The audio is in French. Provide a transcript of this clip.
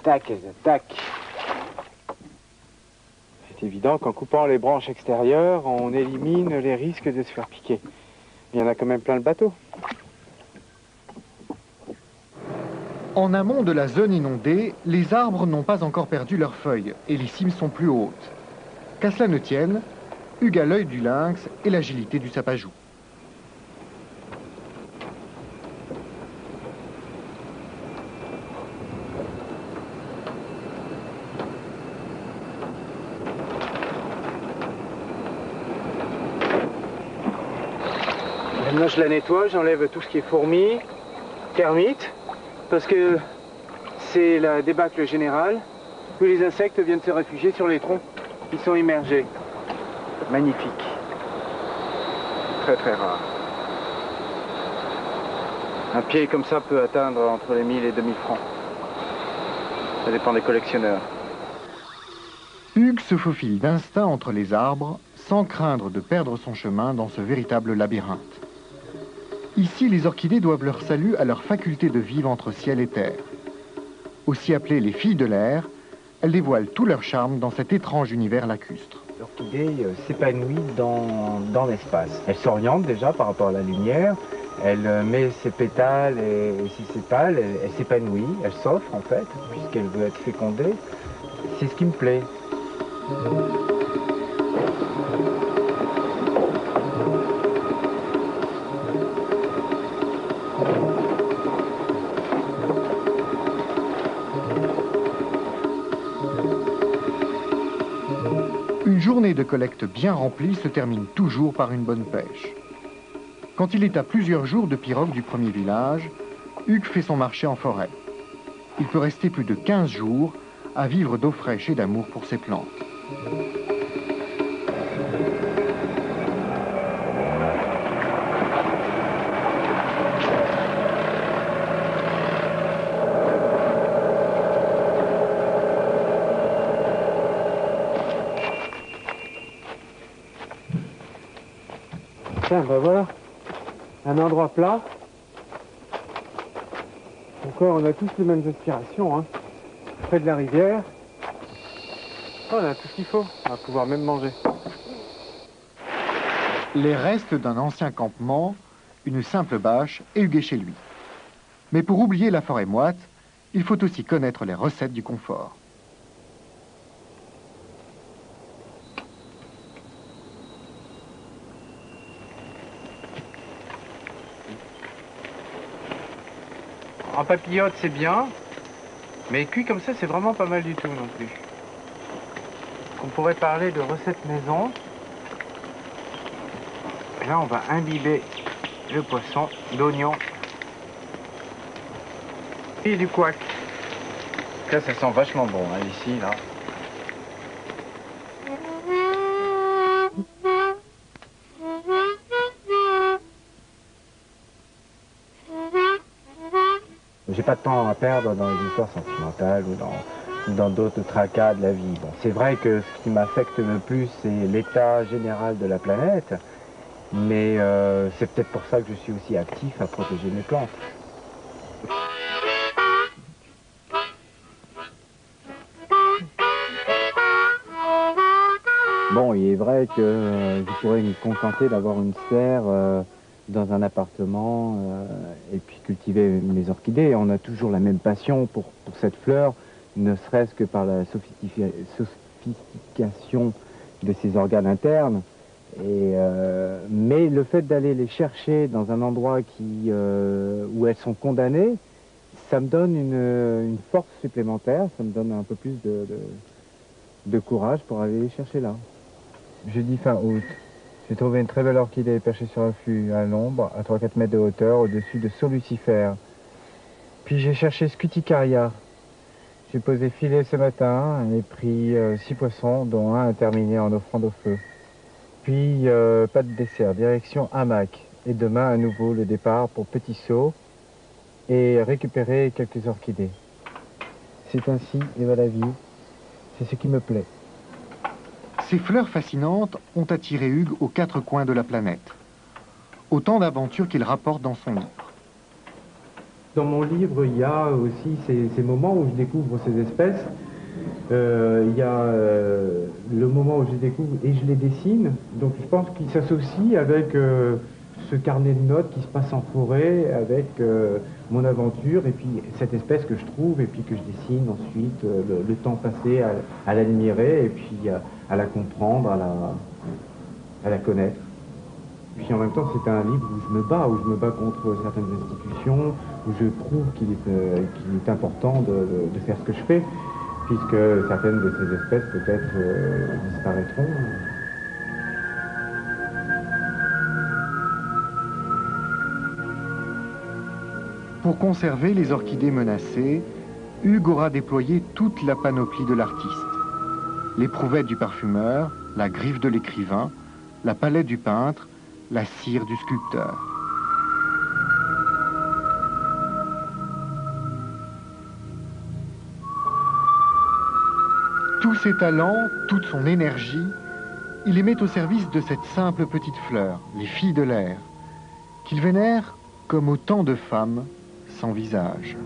elles attaquent. C'est évident qu'en coupant les branches extérieures, on élimine les risques de se faire piquer. Il y en a quand même plein le bateau. En amont de la zone inondée, les arbres n'ont pas encore perdu leurs feuilles et les cimes sont plus hautes. Qu'à cela ne tienne, Hugues a l'œil du lynx et l'agilité du sapajou. Maintenant, je la nettoie, j'enlève tout ce qui est fourmis, termites, parce que c'est la débâcle générale. Tous les insectes viennent se réfugier sur les troncs qui sont immergés. Magnifique. Très très rare. Un pied comme ça peut atteindre entre les 1000 et 2000 francs. Ça dépend des collectionneurs. Hugues se faufile d'instinct entre les arbres, sans craindre de perdre son chemin dans ce véritable labyrinthe. Ici, les orchidées doivent leur salut à leur faculté de vivre entre ciel et terre. Aussi appelées les filles de l'air, elles dévoilent tout leur charme dans cet étrange univers lacustre. L'orchidée s'épanouit dans l'espace. Elle s'oriente déjà par rapport à la lumière, elle met ses pétales et aussi ses pâles, elle s'épanouit, elle s'offre en fait, puisqu'elle veut être fécondée. C'est ce qui me plaît. Une journée de collecte bien remplie se termine toujours par une bonne pêche. Quand il est à plusieurs jours de pirogue du premier village, Hugues fait son marché en forêt. Il peut rester plus de 15 jours à vivre d'eau fraîche et d'amour pour ses plantes. Tiens, ben voilà, un endroit plat. Encore, on a tous les mêmes aspirations, hein. Près de la rivière. Oh, on a tout ce qu'il faut, on va pouvoir même manger. Les restes d'un ancien campement, une simple bâche et Hugues est chez lui. Mais pour oublier la forêt moite, il faut aussi connaître les recettes du confort. En papillote, c'est bien, mais cuit comme ça, c'est vraiment pas mal du tout non plus. On pourrait parler de recettes maison. Là, on va imbiber le poisson d'oignon et du couac. Là, ça sent vachement bon, hein, ici, là. J'ai pas de temps à perdre dans les histoires sentimentales ou dans d'autres tracas de la vie. Bon, c'est vrai que ce qui m'affecte le plus, c'est l'état général de la planète, mais c'est peut-être pour ça que je suis aussi actif à protéger mes plantes. Bon, il est vrai que je pourrais me contenter d'avoir une serre dans un appartement et puis cultiver mes orchidées. On a toujours la même passion pour cette fleur, ne serait-ce que par la sophistication de ses organes internes. Mais le fait d'aller les chercher dans un endroit où elles sont condamnées, ça me donne une force supplémentaire, ça me donne un peu plus de courage pour aller les chercher là. Jeudi fin août, j'ai trouvé une très belle orchidée perchée sur un fût à l'ombre, à 3-4 mètres de hauteur, au-dessus de Sault-Lucifer. Puis j'ai cherché Scuticaria. J'ai posé filet ce matin et pris 6 poissons, dont un a terminé en offrande au feu. Puis pas de dessert, direction hamac. Et demain à nouveau le départ pour Petit Saut et récupérer quelques orchidées. C'est ainsi et va la vie, c'est ce qui me plaît. Ces fleurs fascinantes ont attiré Hugues aux 4 coins de la planète. Autant d'aventures qu'il rapporte dans son livre. dans mon livre, il y a aussi ces moments où je découvre ces espèces. Il y a le moment où je les découvre et je les dessine. Donc je pense qu'il s'associe avec ce carnet de notes qui se passe en forêt, avec mon aventure, et puis cette espèce que je trouve, et puis que je dessine ensuite, le temps passé à l'admirer, et puis à la comprendre, à la connaître. Puis en même temps, c'est un livre où je me bats contre certaines institutions, où je prouve qu'il est important de faire ce que je fais, puisque certaines de ces espèces peut-être disparaîtront. Pour conserver les orchidées menacées, Hugues aura déployé toute la panoplie de l'artiste. L'éprouvette du parfumeur, la griffe de l'écrivain, la palette du peintre, la cire du sculpteur. Tous ses talents, toute son énergie, il les met au service de cette simple petite fleur, les filles de l'air, qu'il vénère comme autant de femmes sans visage.